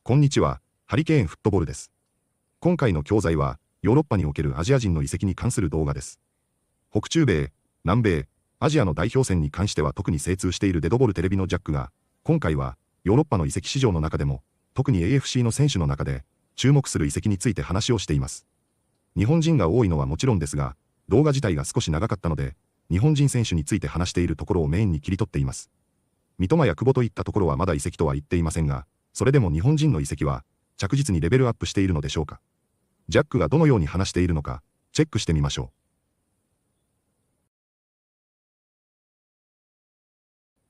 こんにちは、ハリケーンフットボールです。今回の教材は、ヨーロッパにおけるアジア人の移籍に関する動画です。北中米、南米、アジアの代表戦に関しては特に精通しているデッドボールテレビのジャックが、今回は、ヨーロッパの移籍市場の中でも、特に AFC の選手の中で、注目する移籍について話をしています。日本人が多いのはもちろんですが、動画自体が少し長かったので、日本人選手について話しているところをメインに切り取っています。三笘や久保といったところはまだ移籍とは言っていませんが、それでも日本人の移籍は着実にレベルアップしているのでしょうか。ジャックがどのように話しているのか、チェックしてみましょう。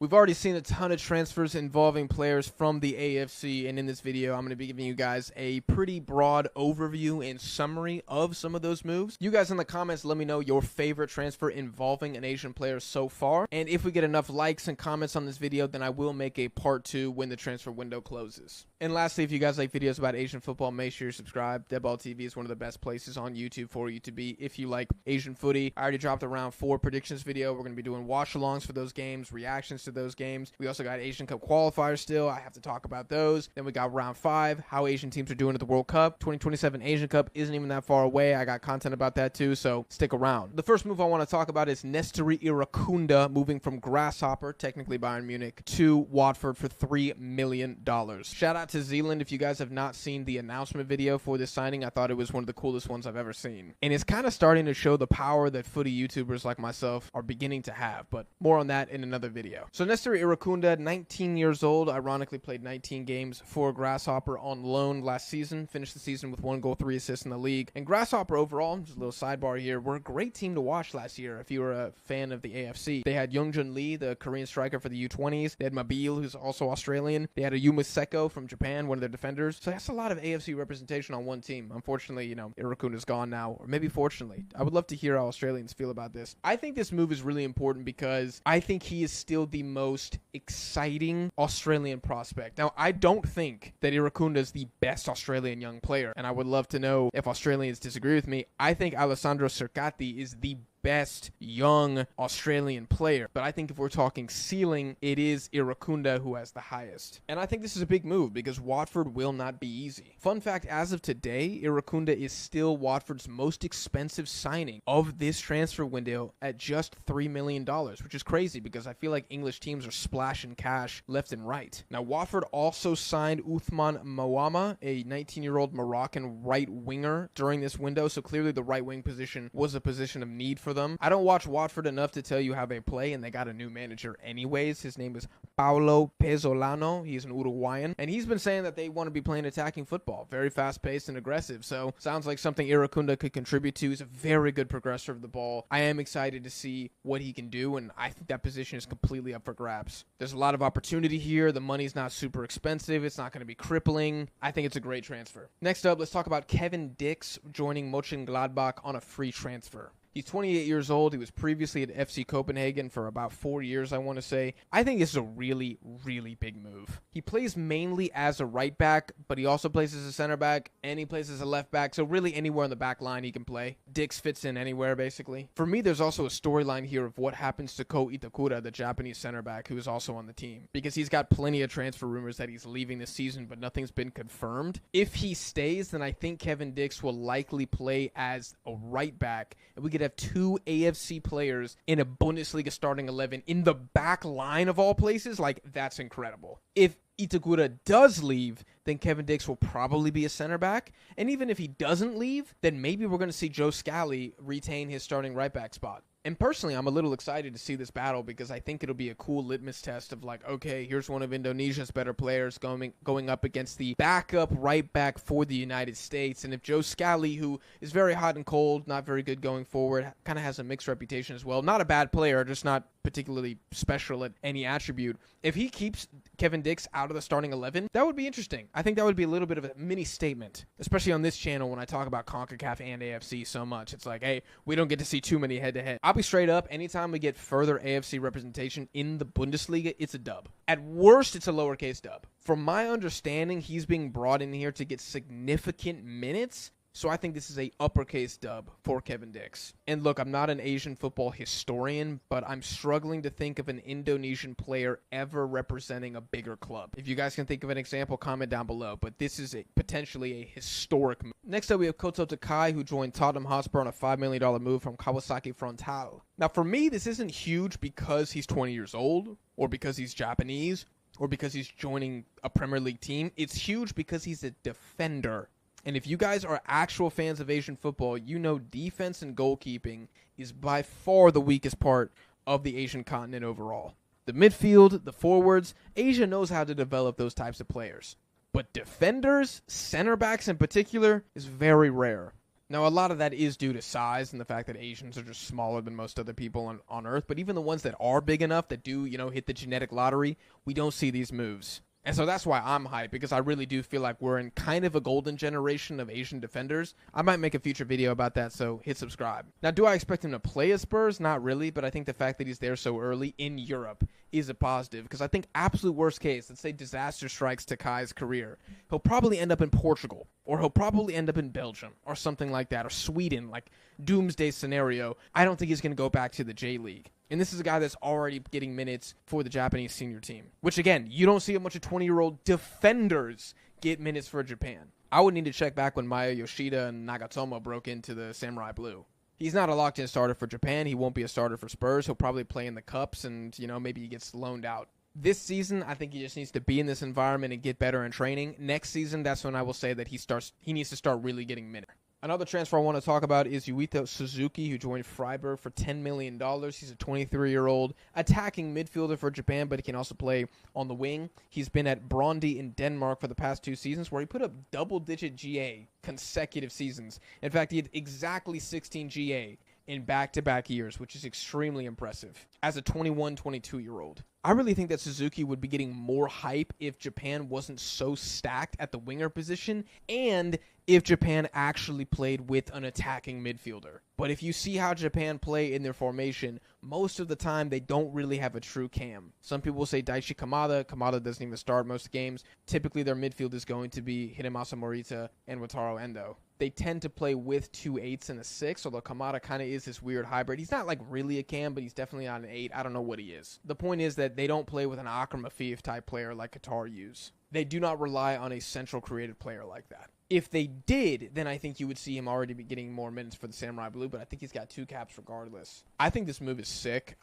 We've already seen a ton of transfers involving players from the AFC, and in this video, I'm going to be giving you guys a pretty broad overview and summary of some of those moves. You guys in the comments, let me know your favorite transfer involving an Asian player so far, and if we get enough likes and comments on this video, then I will make a part 2 when the transfer window closes. And lastly, if you guys like videos about Asian football, make sure you subscribe. DeadBall TV is one of the best places on YouTube for you to be if you like Asian footy. I already dropped a round 4 predictions video. We're going to be doing watch-alongs for those games, reactions to those games. We also got Asian Cup qualifiers still. I have to talk about those. Then we got round 5, how Asian teams are doing at the World Cup. 2027 Asian Cup isn't even that far away. I got content about that too, so stick around. The first move I want to talk about is Nestori Irakunda moving from Grasshopper, technically Bayern Munich, to Watford for $3 million. Shout out to Zealand. If you guys have not seen the announcement video for this signing, I thought it was one of the coolest ones I've ever seen. And it's kind of starting to show the power that footy YouTubers like myself are beginning to have, but more on that in another video. So Nestori Irakunda, 19 years old, ironically played 19 games for Grasshopper on loan last season, finished the season with 1 goal, 3 assists in the league. And Grasshopper overall, just a little sidebar here, were a great team to watch last year if you were a fan of the AFC. They had Youngjun Lee, the Korean striker for the U20s. They had Mabil, who's also Australian. They had a Yuma Seko from Japan, one of their defenders. So that's a lot of AFC representation on one team. Unfortunately, you know, Irakunda's gone now, or maybe fortunately. I would love to hear how Australians feel about this. I think this move is really important because I think he is still the most exciting Australian prospect. Now, I don't think that Irakunda is the best Australian young player, and I would love to know if Australians disagree with me. I think Alessandro Cercati is the best young Australian player, but I think if we're talking ceiling, it is Irakunda who has the highest. And I think this is a big move because Watford will not be easy. Fun fact, as of today, Irakunda is still Watford's most expensive signing of this transfer window at just $3 million, which is crazy because I feel like English teams are splashing cash left and right. Now, Watford also signed Uthman Mawama, a 19-year-old Moroccan right winger during this window, so clearly the right wing position was a position of need for them. I don't watch Watford enough to tell you how they play, and they got a new manager anyways. His name is Paulo Pezzolano. He's an Uruguayan, and he's been saying that they want to be playing attacking football, very fast-paced and aggressive, so sounds like something Irakunda could contribute to. He's a very good progressor of the ball. I am excited to see what he can do, and I think that position is completely up for grabs. There's a lot of opportunity here. The money's not super expensive. It's not going to be crippling. I think it's a great transfer. Next up, let's talk about Kevin Dix joining Mönchengladbach on a free transfer. He's 28 years old. He was previously at FC Copenhagen for about 4 years, I want to say. I think this is a really, really big move. He plays mainly as a right back, but he also plays as a center back, and he plays as a left back, so really anywhere on the back line he can play. Dix fits in anywhere, basically. For me, there's also a storyline here of what happens to Ko Itakura, the Japanese center back, who is also on the team, because he's got plenty of transfer rumors that he's leaving this season, but nothing's been confirmed. If he stays, then I think Kevin Dix will likely play as a right back, and we could have 2 AFC players in a Bundesliga starting 11 in the back line of all places. Like, that's incredible. If Itakura does leave, then Kevin Dix will probably be a center back. And even if he doesn't leave, then maybe we're going to see Joe Scally retain his starting right back spot. And personally, I'm a little excited to see this battle because I think it'll be a cool litmus test of like, okay, here's one of Indonesia's better players going up against the backup right back for the United States. And if Joe Scally, who is very hot and cold, not very good going forward, kind of has a mixed reputation as well. Not a bad player, just not particularly special at any attribute. If he keeps Kevin Dix out of the starting 11, that would be interesting. I think that would be a little bit of a mini statement, especially on this channel when I talk about CONCACAF and AFC so much. It's like, hey, we don't get to see too many head-to-head. I'll be straight up, anytime we get further AFC representation in the Bundesliga, it's a dub. At worst, it's a lowercase dub. From my understanding, he's being brought in here to get significant minutes, So I think this is a uppercase dub for Kevin Dix. And look, I'm not an Asian football historian, but I'm struggling to think of an Indonesian player ever representing a bigger club. If you guys can think of an example, comment down below. But this is potentially a historic move. Next up, we have Koto Takai, who joined Tottenham Hotspur on a $5 million move from Kawasaki Frontale. Now, for me, this isn't huge because he's 20 years old, or because he's Japanese, or because he's joining a Premier League team. It's huge because he's a defender. And if you guys are actual fans of Asian football, you know defense and goalkeeping is by far the weakest part of the Asian continent overall. The midfield, the forwards, Asia knows how to develop those types of players. But defenders, center backs in particular, is very rare. Now, a lot of that is due to size and the fact that Asians are just smaller than most other people on Earth. But even the ones that are big enough, that do, hit the genetic lottery, we don't see these moves. And so that's why I'm hyped, because I really do feel like we're in kind of a golden generation of Asian defenders. I might make a future video about that, so hit subscribe. Now, do I expect him to play at Spurs? Not really, but I think the fact that he's there so early in Europe is a positive, because I think absolute worst case, let's say disaster strikes Takai's career, he'll probably end up in Portugal, or he'll probably end up in Belgium, or something like that, or Sweden, like doomsday scenario. I don't think he's going to go back to the J-League. And this is a guy that's already getting minutes for the Japanese senior team. Which, again, you don't see a bunch of 20-year-old defenders get minutes for Japan. I would need to check back when Maya Yoshida and Nagatomo broke into the Samurai Blue. He's not a locked-in starter for Japan. He won't be a starter for Spurs. He'll probably play in the Cups, and, maybe he gets loaned out. This season, I think he just needs to be in this environment and get better in training. Next season, that's when I will say that he needs to start really getting minutes. Another transfer I want to talk about is Yuito Suzuki, who joined Freiburg for $10 million. He's a 23-year-old attacking midfielder for Japan, but he can also play on the wing. He's been at Brøndby in Denmark for the past 2 seasons, where he put up double-digit GA consecutive seasons. In fact, he had exactly 16 GA in back-to-back years, which is extremely impressive as a 21, 22-year-old. I really think that Suzuki would be getting more hype if Japan wasn't so stacked at the winger position and if Japan actually played with an attacking midfielder. But if you see how Japan play in their formation, most of the time they don't really have a true cam. Some people will say Daichi Kamada. Kamada doesn't even start most games. Typically their midfield is going to be Hidemasa Morita and Wataru Endo. They tend to play with 2 8s and a 6, although Kamada kind of is this weird hybrid. He's not like really a cam, but he's definitely not an 8. I don't know what he is. The point is that they don't play with an Akram Afif type player like Qatar use. They do not rely on a central creative player like that. If they did, then I think you would see him already be getting more minutes for the Samurai Blue, but I think he's got 2 caps regardless. I think this move is sick.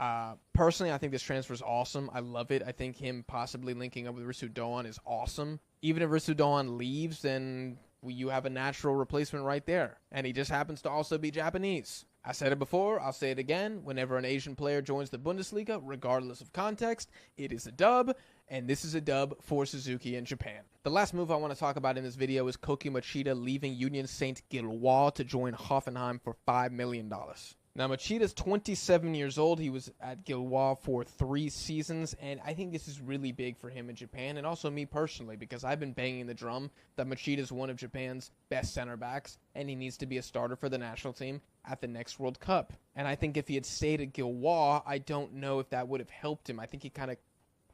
Personally, I think this transfer is awesome. I love it. I think him possibly linking up with Risu Doan is awesome. Even if Risu Doan leaves, then you have a natural replacement right there. And he just happens to also be Japanese. I said it before, I'll say it again. Whenever an Asian player joins the Bundesliga, regardless of context, it is a dub. And this is a dub for Suzuki in Japan. The last move I want to talk about in this video is Koki Machida leaving Union Saint-Gilloise to join Hoffenheim for $5 million. Now, Machida's 27 years old. He was at Gilloise for 3 seasons, and I think this is really big for him in Japan, and also me personally, because I've been banging the drum that Machida is one of Japan's best center backs, and he needs to be a starter for the national team at the next World Cup. And I think if he had stayed at Gilloise, I don't know if that would have helped him. I think he kind of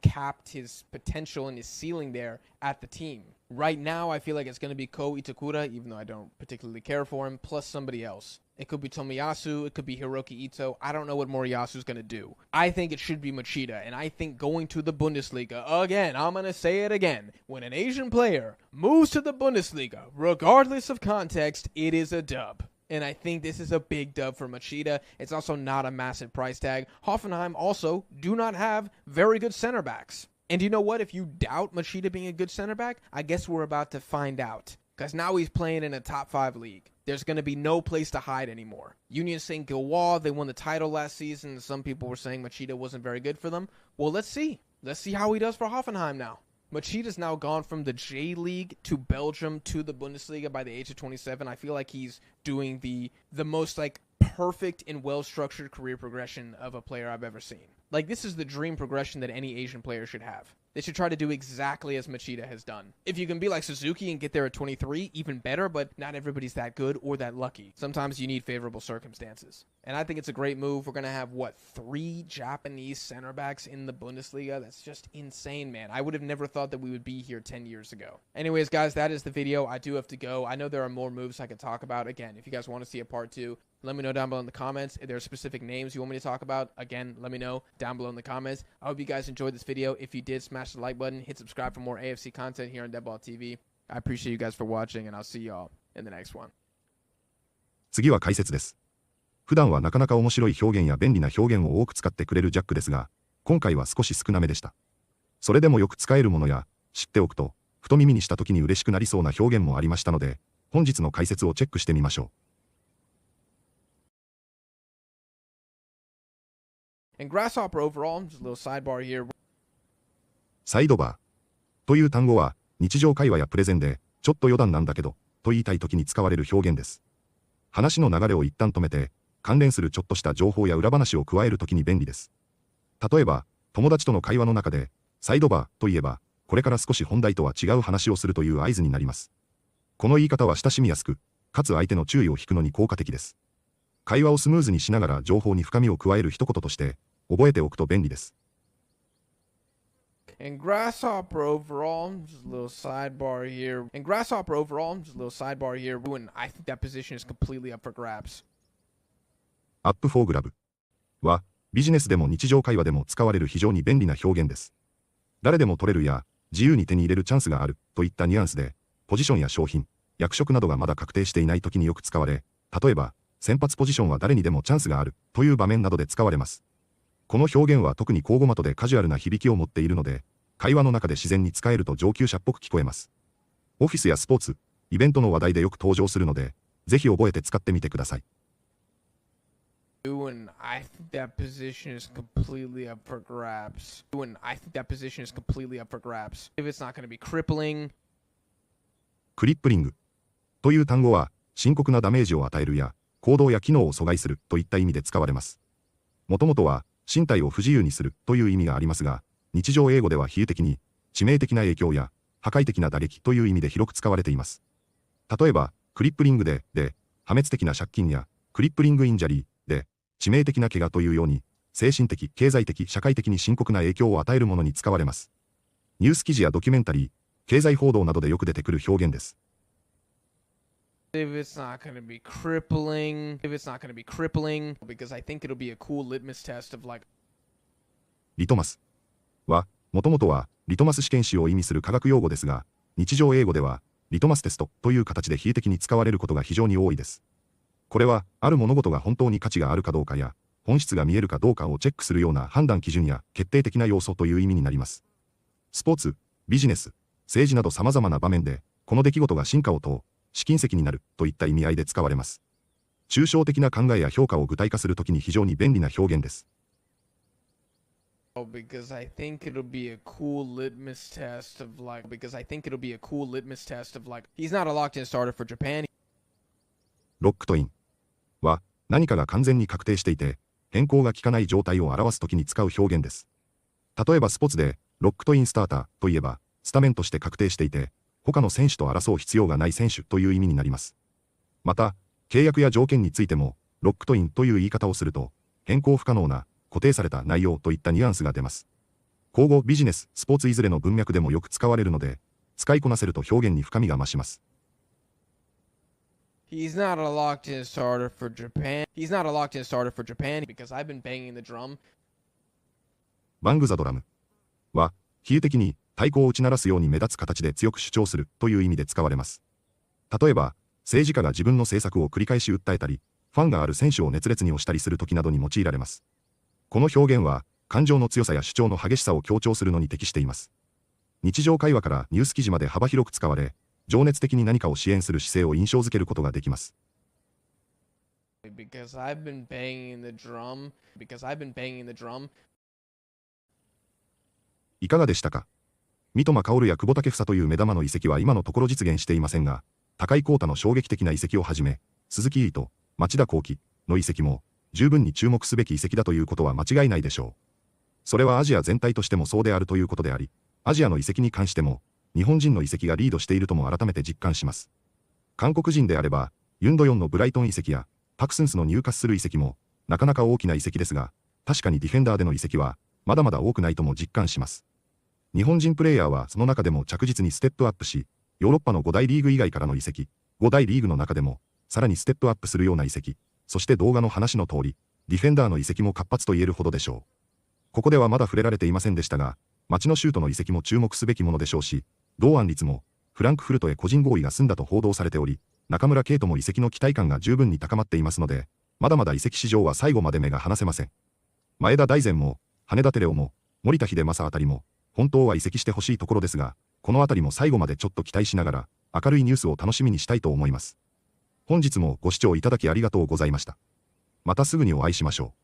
capped his potential and his ceiling there at the team. Right now, I feel like it's going to be Ko Itakura, even though I don't particularly care for him, plus somebody else. It could be Tomiyasu, it could be Hiroki Ito. I don't know what Moriyasu's going to do. I think it should be Machida, and I think going to the Bundesliga, again, I'm going to say it again, when an Asian player moves to the Bundesliga, regardless of context, it is a dub. And I think this is a big dub for Machida. It's also not a massive price tag. Hoffenheim also do not have very good center backs. And you know what? If you doubt Machida being a good center back, I guess we're about to find out. Because now he's playing in a top 5 league. There's going to be no place to hide anymore. Union Saint-Gilloise, they won the title last season. Some people were saying Machida wasn't very good for them. Well, let's see. Let's see how he does for Hoffenheim now. Machida's now gone from the J-League to Belgium to the Bundesliga by the age of 27. I feel like he's doing the most perfect and well-structured career progression of a player I've ever seen. Like, this is the dream progression that any Asian player should have. They should try to do exactly as Machida has done. If you can be like Suzuki and get there at 23, even better, but not everybody's that good or that lucky. Sometimes you need favorable circumstances. And I think it's a great move. We're going to have, 3 Japanese center backs in the Bundesliga? That's just insane, man. I would have never thought that we would be here 10 years ago. Anyways, guys, that is the video. I do have to go. I know there are more moves I could talk about. Again, if you guys want to see a part 2, let me know down below in the comments. If there are specific names you want me to talk about, again, let me know down below in the comments. I hope you guys enjoyed this video. If you did, smash the like button, hit subscribe for more AFC content here on DeadBall TV. I appreciate you guys for watching, and I'll see y'all in the next one. 次は解説です。普段はなかなか面白い表現や便利な表現を多く使ってくれるジャックですが、今回は少し少なめでした。それでもよく使えるものや、知っておくと、ふと耳にした時に嬉しくなりそうな表現もありましたので、本日の解説をチェックしてみましょう。And grasshopper overall, just a little sidebar here. サイドバーという単語は日常会話やプレゼンでちょっと余談なんだけどと言いたい時に使われる表現です。話の流れを一旦止めて関連するちょっとした情報や裏話を加える時に便利です。例えば友達との会話の中でサイドバーといえばこれから少し本題とは違う話をするという合図になります。この言い方は親しみやすくかつ相手の注意を引くのに効果的です。会話をスムーズにしながら情報に深みを加える一言として覚えておくと便利です。And grasshopper overall, just a little sidebar here. And grasshopper overall, just a little sidebar here. And I think that position is completely up for grabs. アップフォーグラブはビジネスでも日常会話でも使われる非常に便利な表現です。誰でも取れるや自由に手に入れるチャンスがあるといったニュアンスでポジションや商品、役職などがまだ確定していない時によく使われ、例えば先発ポジションは誰にでもチャンスがあるという場面などで使われます。この表現は特に口語的でカジュアルな響きを持っているので、会話の中で自然に使えると上級者っぽく聞こえます。オフィスやスポーツ、イベントの話題でよく登場するので、ぜひ覚えて使ってみてください。And I think that position is completely up for grabs. And I think that position is completely up for grabs. If it's not going to be crippling. クリップリングという単語は深刻なダメージを与えるや行動や機能を阻害するといった意味で使われます。もともとは身体を不自由にするという意味がありますが、日常英語では比喩的に致命的な影響や破壊的な打撃という意味で広く使われています。例えば、クリップリングで破滅的な借金やクリップリングインジャリーで致命的な怪我というように精神的、経済的、社会的に深刻な影響を与えるものに使われます。ニュース記事やドキュメンタリー、経済報道などでよく出てくる表現です。If it's not going to be crippling, because I think it'll be a cool litmus test of like. リトマスは、もともとはリトマス試験紙を意味する科学用語ですが、日常英語ではリトマステストという形で比喩的に使われることが非常に多いです。これは、ある物事が本当に価値があるかどうかや、本質が見えるかどうかをチェックするような判断基準や決定的な要素という意味になります。スポーツ、ビジネス、政治など様々な場面で、この出来事が進化を問う、試金石になるといった意味合いで使われます。抽象的な考えや評価を具体化するときに非常に便利な表現です。Because I think it'll be a cool litmus test of like. He's not a locked-in starter for Japan. ロックトインは何かが完全に確定していて、変更が効かない状態を表すときに使う表現です。例えばスポーツでロックトインスターターといえば、スタメンとして確定していて、他の選手と争う必要がない選手という意味になります。また、契約や条件についても、ロックトインという言い方をすると、変更不可能な、固定された内容といったニュアンスが出ます。口語、ビジネス、スポーツいずれの文脈でもよく使われるので、使いこなせると表現に深みが増します。He's not a locked-in starter for Japan. Because I've been banging the drum. バングザドラムは、比喩的に太鼓を打ち鳴らすように目立つ形で強く主張するという意味で使われます。例えば、政治家が自分の政策を繰り返し訴えたり、ファンがある選手を熱烈に推したりするときなどに用いられます。この表現は、感情の強さや主張の激しさを強調するのに適しています。日常会話からニュース記事まで幅広く使われ、情熱的に何かを支援する姿勢を印象づけることができます。Because I've been banging the drum. いかがでしたか？三笘薫や久保建英という目玉の移籍は今のところ実現していませんが、高井幸大の衝撃的な移籍をはじめ、鈴木唯人、町田浩樹、の移籍も、十分に注目すべき移籍だということは間違いないでしょう。それはアジア全体としてもそうであるということであり、アジアの移籍に関しても、日本人の移籍がリードしているとも改めて実感します。韓国人であれば、ユンドヨンのブライトン移籍や、パクスンスの入荷する移籍も、なかなか大きな移籍ですが、確かにディフェンダーでの移籍は、まだまだ多くないとも実感します。日本人プレイヤーはその中でも着実にステップアップし、ヨーロッパの5大リーグ以外からの移籍、5大リーグの中でも、さらにステップアップするような移籍、そして動画の話の通り、ディフェンダーの移籍も活発と言えるほどでしょう。ここではまだ触れられていませんでしたが、町のシュートの移籍も注目すべきものでしょうし、同案率も、フランクフルトへ個人合意が済んだと報道されており、中村敬斗も移籍の期待感が十分に高まっていますので、まだまだ移籍市場は最後まで目が離せません。前田大然も、羽田テレオも、森田秀正あたりも、本当は移籍してほしいところですが、このあたりも最後までちょっと期待しながら、明るいニュースを楽しみにしたいと思います。本日もご視聴いただきありがとうございました。またすぐにお会いしましょう。